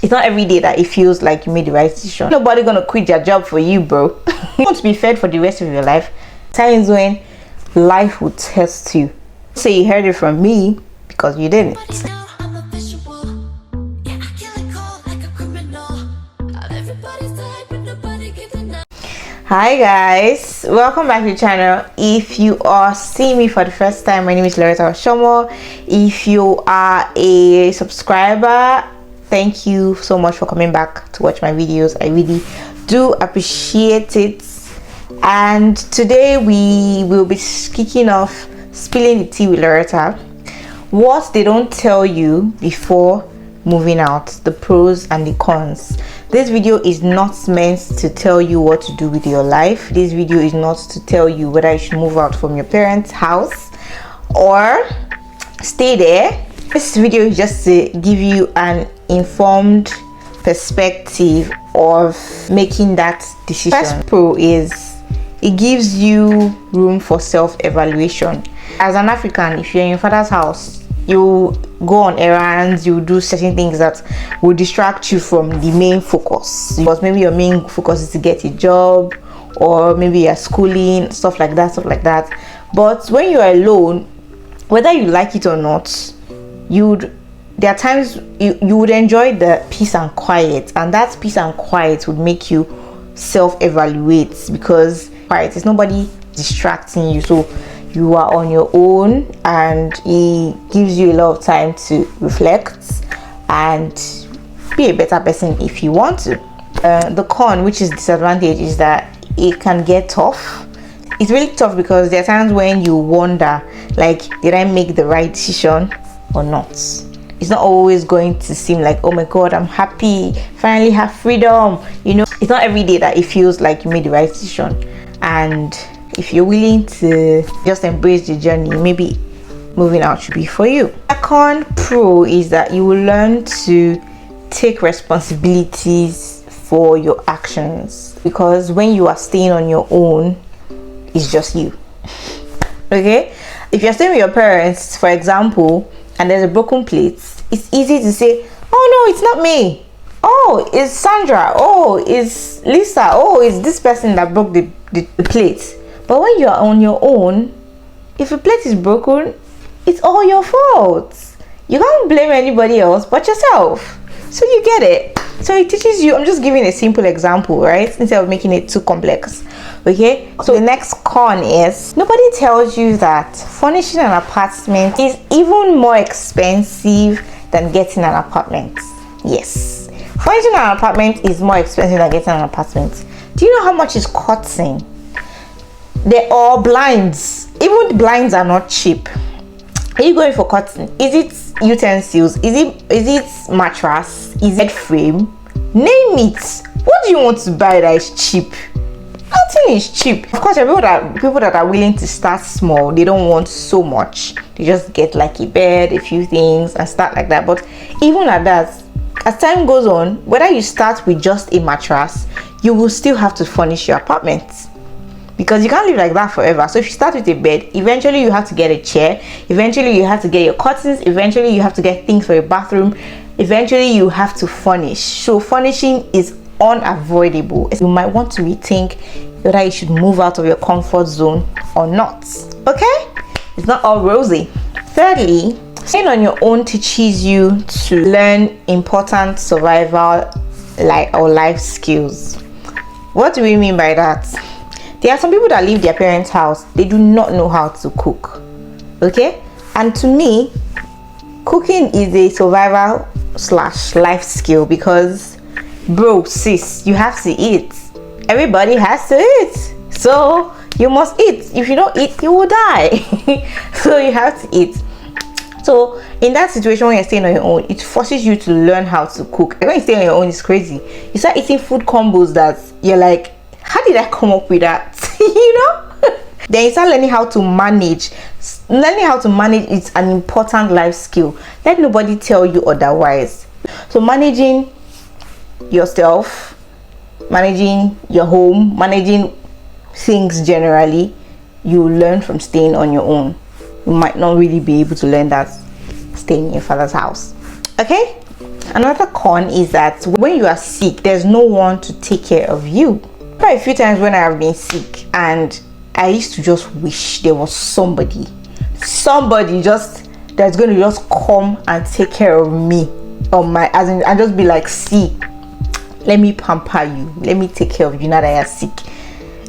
It's not every day that it feels like you made the right decision. Nobody gonna quit their job for you, bro. You want to be fed for the rest of your life. Times when life will test you. Say you heard it from me because you didn't. Hi guys, welcome back to the channel. If you are seeing me for the first time, my name is Lauretta Oshomoh. If you are a subscriber, thank you so much for coming back to watch my videos. I really do appreciate it. And today we will be kicking off spilling the tea with Lauretta. What they don't tell you before moving out, the pros and the cons. This video is not meant to tell you what to do with your life. This video is not to tell you whether you should move out from your parents' house or stay there. This video is just to give you an informed perspective of making that decision. First pro is it gives you room for self-evaluation. As an African, if you're in your father's house, you go on errands, you do certain things that will distract you from the main focus, because maybe your main focus is to get a job, or maybe you're schooling, stuff like that. But when you're alone, whether you like it or not, there are times you would enjoy the peace and quiet, and that peace and quiet would make you self-evaluate, because quiet is nobody distracting you, so you are on your own, and it gives you a lot of time to reflect and be a better person if you want to. The con, which is disadvantage, is that it can get tough. It's really tough because there are times when you wonder, like, did I make the right decision or not? It's not always going to seem like, oh my god, I'm happy, finally have freedom. You know, it's not every day that it feels like you made the right decision. And if you're willing to just embrace the journey, maybe moving out should be for you. Second pro is that you will learn to take responsibilities for your actions, because when you are staying on your own, it's just you. Okay, if you're staying with your parents, for example, and there's a broken plate, it's easy to say, oh no, it's not me, oh it's Sandra, oh it's Lisa, oh it's this person that broke the plate. But when you're on your own, if a plate is broken, it's all your fault. You can't blame anybody else but yourself. So you get it. So it teaches you, I'm just giving a simple example, right? Instead of making it too complex. Okay? So the next con is, nobody tells you that furnishing an apartment is even more expensive than getting an apartment. Yes. Furnishing an apartment is more expensive than getting an apartment. Do you know how much is curtain? They're all blinds. Even the blinds are not cheap. Are you going for curtain? Is it utensils? Is it mattress? Is it frame? Name it. What do you want to buy that is cheap? Nothing is cheap. Of course, there are people that are willing to start small. They don't want so much. They just get like a bed, a few things, and start like that. But even at that, as time goes on, whether you start with just a mattress, you will still have to furnish your apartment, because you can't live like that forever. So if you start with a bed, eventually you have to get a chair, eventually you have to get your curtains, eventually you have to get things for your bathroom, eventually you have to furnish. So furnishing is unavoidable. You might want to rethink whether you should move out of your comfort zone or not. Okay, it's not all rosy. Thirdly, staying on your own teaches you to learn important survival life skills. What do we mean by that? There are some people that leave their parents' house, they do not know how to cook. Okay? And to me, cooking is a survival / life skill, because bro, sis, you have to eat. Everybody has to eat. So you must eat. If you don't eat, you will die. So you have to eat. So in that situation, when you're staying on your own, it forces you to learn how to cook. When you stay on your own, it's crazy. You start eating food combos that you're like, how did I come up with that? You know? Then you start learning how to manage. Learning how to manage is an important life skill. Let nobody tell you otherwise. So managing yourself, managing your home, managing things generally, you learn from staying on your own. You might not really be able to learn that staying in your father's house. Okay? Another con is that when you are sick, there's no one to take care of you. Quite a few times when I have been sick, and I used to just wish there was somebody just that's going to just come and take care of me on my, as in, and just be like, see, let me pamper you, let me take care of you now that you're sick.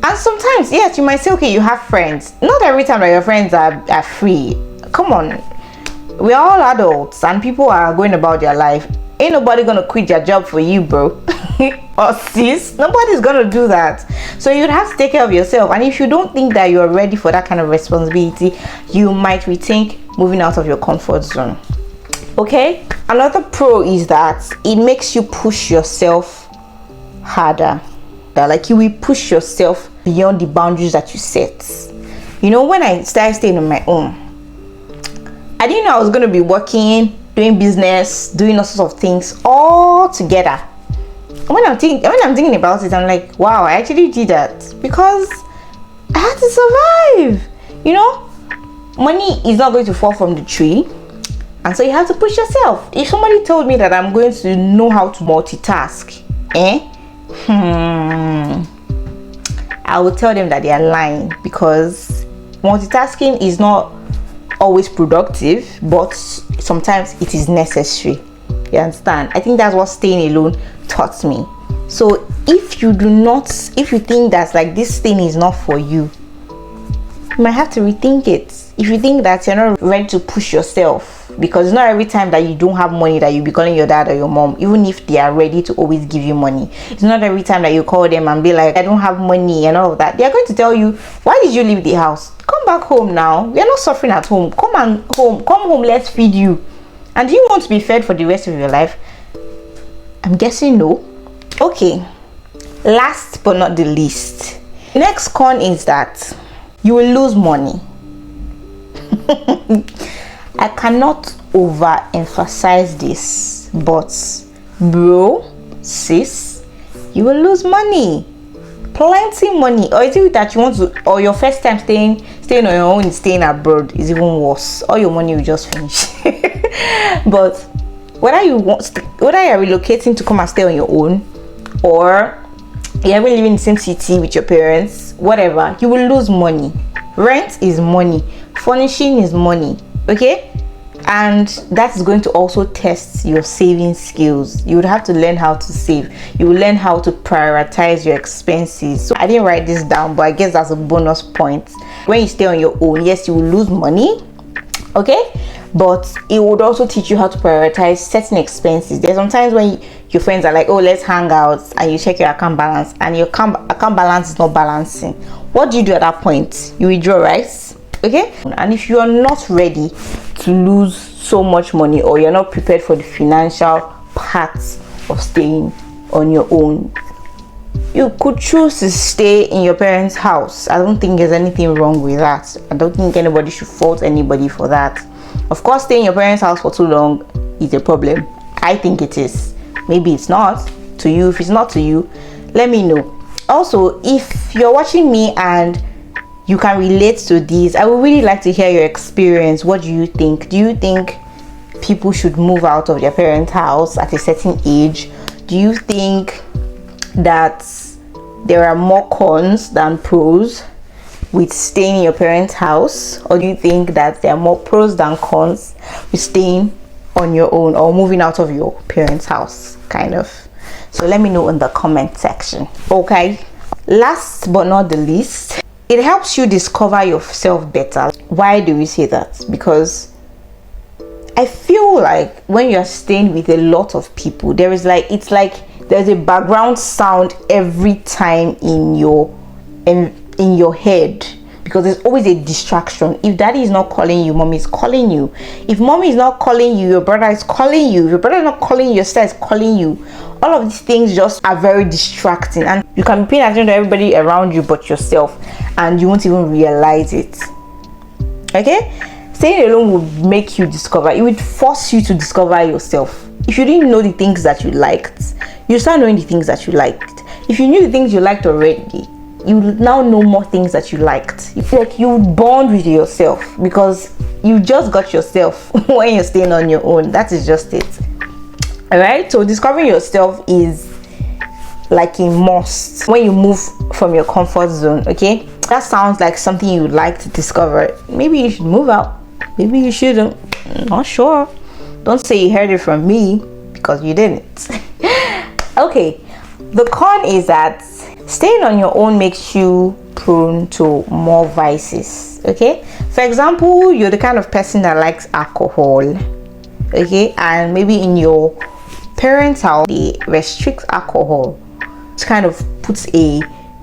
And sometimes, yes, you might say, okay, you have friends. Not every time that your friends are free. Come on, we're all adults and people are going about their life. Ain't nobody gonna quit their job for you, bro. Or sis, nobody's gonna do that. So you'd have to take care of yourself. And if you don't think that you're ready for that kind of responsibility, you might rethink moving out of your comfort zone. Okay, another pro is that it makes you push yourself harder. That, like, you will push yourself beyond the boundaries that you set. You know, when I started staying on my own, I didn't know I was going to be working, doing business, doing all sorts of things all together. When I'm thinking about it, I'm like, wow, I actually did that because I had to survive. You know, money is not going to fall from the tree, and so you have to push yourself. If somebody told me that I'm going to know how to multitask, I would tell them that they are lying, because multitasking is not always productive, but sometimes it is necessary. You understand? I think that's what staying alone taught me. So if you think that like this thing is not for you, you might have to rethink it. If you think that you're not ready to push yourself, because it's not every time that you don't have money that you'll be calling your dad or your mom, even if they are ready to always give you money. It's not every time that you call them and be like, I don't have money and all of that. They're going to tell you, why did you leave the house? Come back home now. We're not suffering at home. Come home, let's feed you. And do you want to be fed for the rest of your life? I'm guessing no. Okay, last but not the least, next con is that you will lose money. I cannot overemphasize this, but bro, sis, you will lose money, plenty money. Or is it that you want to, or your first time staying on your own, staying abroad is even worse. All your money will just finish. But whether you're relocating to come and stay on your own, or you're living in the same city with your parents, whatever, you will lose money. Rent is money, furnishing is money, okay? And that's going to also test your saving skills. You would have to learn how to save. You will learn how to prioritize your expenses. So I didn't write this down, but I guess that's a bonus point. When you stay on your own, yes, you will lose money, okay? But it would also teach you how to prioritize certain expenses. There's sometimes when your friends are like, oh, let's hang out, and you check your account balance, and your account balance is not balancing. What do you do at that point? You withdraw, right? Okay? And if you are not ready to lose so much money, or you're not prepared for the financial parts of staying on your own, you could choose to stay in your parents' house. I don't think there's anything wrong with that. I don't think anybody should fault anybody for that. Of course, staying in your parents' house for too long is a problem. I think it is. Maybe it's not to you. If it's not to you, let me know. Also, if you're watching me and you can relate to this, I would really like to hear your experience. What do you think? Do you think people should move out of their parents' house at a certain age? Do you think that there are more cons than pros with staying in your parents' house? Or do you think that there are more pros than cons with staying on your own or moving out of your parents' house, kind of? So let me know in the comment section. Okay, last but not the least, it helps you discover yourself better. Why do we say that? Because I feel like when you're staying with a lot of people, there's a background sound every time in your head, because there's always a distraction. If daddy is not calling you, mommy is calling you. If mommy is not calling you, your brother is calling you. If your brother is not calling you, your sister is calling you. All of these things just are very distracting, and you can be paying attention to everybody around you but yourself, and you won't even realize it. Okay, staying alone would make you discover. It would force you to discover yourself. If you didn't know the things that you liked, you start knowing the things that you liked. If you knew the things you liked already, you now know more things that you liked. It's like you bond with yourself, because you just got yourself when you're staying on your own. That is just it. All right, so discovering yourself is like a must when you move from your comfort zone. Okay, that sounds like something you would like to discover. Maybe you should move out, maybe you shouldn't, not sure. Don't say you heard it from me, because you didn't. Okay, the con is that staying on your own makes you prone to more vices. Okay, for example, you're the kind of person that likes alcohol, okay, and maybe in your parents' house they restrict alcohol. It kind of puts a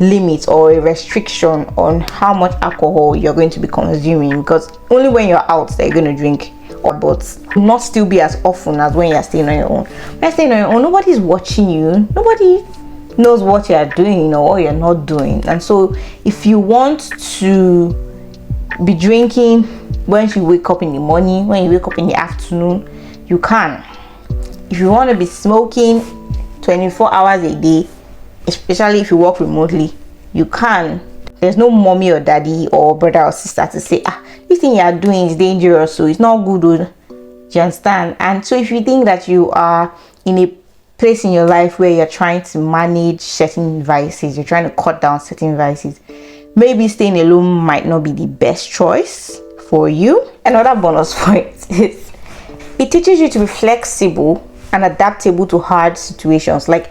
limit or a restriction on how much alcohol you're going to be consuming, because only when you're out that you're going to drink, but not still be as often as when you're staying on your own. When you're staying on your own, nobody's watching you, nobody knows what you're doing or what you're not doing. And so if you want to be drinking when you wake up in the morning, when you wake up in the afternoon, you can. If you want to be smoking 24 hours a day, especially if you work remotely, you can. There's no mommy or daddy or brother or sister to say, this thing you're doing is dangerous, so it's not good. Do you understand? And so if you think that you are in a place in your life where you're trying to manage certain vices, you're trying to cut down certain vices, maybe staying alone might not be the best choice for you. Another bonus point is it teaches you to be flexible and adaptable to hard situations. Like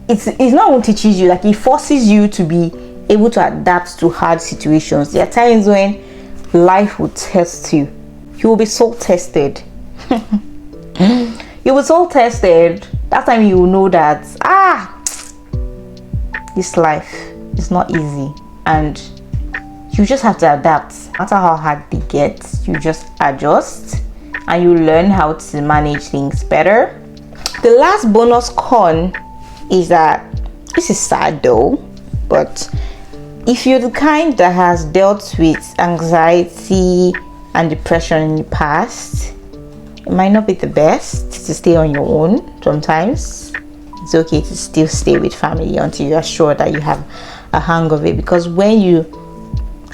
it's not only teaches you, like it forces you to be able to adapt to hard situations. There are times when life will test you. You will be soul tested. You will soul tested. That time you will know that this life is not easy, and you just have to adapt. No matter how hard they get, you just adjust and you learn how to manage things better. The last bonus con is that, this is sad though, but if you're the kind that has dealt with anxiety and depression in the past, it might not be the best to stay on your own. Sometimes it's okay to still stay with family until you are sure that you have a hang of it, because when you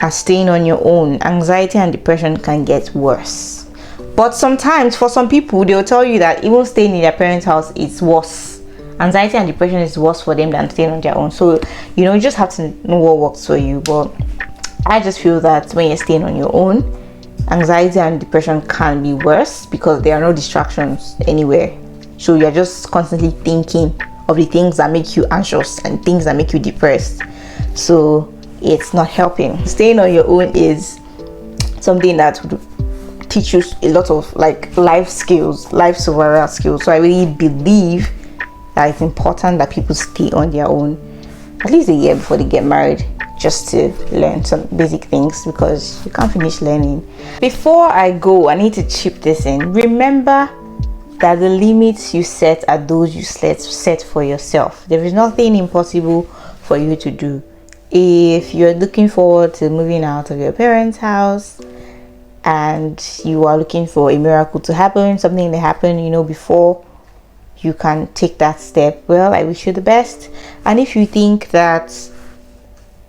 are staying on your own, anxiety and depression can get worse. But sometimes for some people, they'll tell you that even staying in their parents' house is worse. Anxiety and depression is worse for them than staying on their own. So you just have to know what works for you. But I just feel that when you're staying on your own, anxiety and depression can be worse because there are no distractions anywhere. So you're just constantly thinking of the things that make you anxious and things that make you depressed. So it's not helping. Staying on your own is something that would teach you a lot of life skills, life survival skills. So I really believe that it's important that people stay on their own at least a year before they get married, just to learn some basic things, because you can't finish learning. Before I go, I need to chip this in. Remember that the limits you set are those you set for yourself. There is nothing impossible for you to do. If you're looking forward to moving out of your parents' house and you are looking for a miracle to happen, something to happen, before you can take that step, well, I wish you the best. And if you think that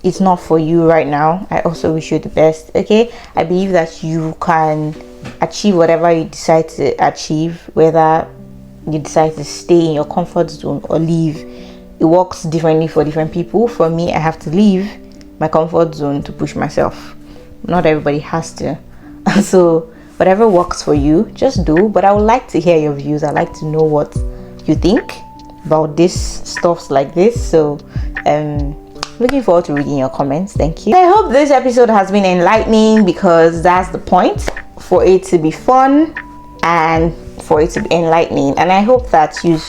it's not for you right now, I also wish you the best. Okay, I believe that you can achieve whatever you decide to achieve, whether you decide to stay in your comfort zone or leave. It works differently for different people. For me, I have to leave my comfort zone to push myself. Not everybody has to. So whatever works for you, just do. But I would like to hear your views. I'd like to know what you think about this stuff like this. So looking forward to reading your comments. Thank you. I hope this episode has been enlightening, because that's the point, for it to be fun and for it to be enlightening. And I hope that you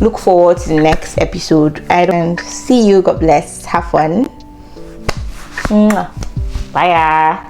look forward to the next episode. And see you. God bless. Have fun. Bye.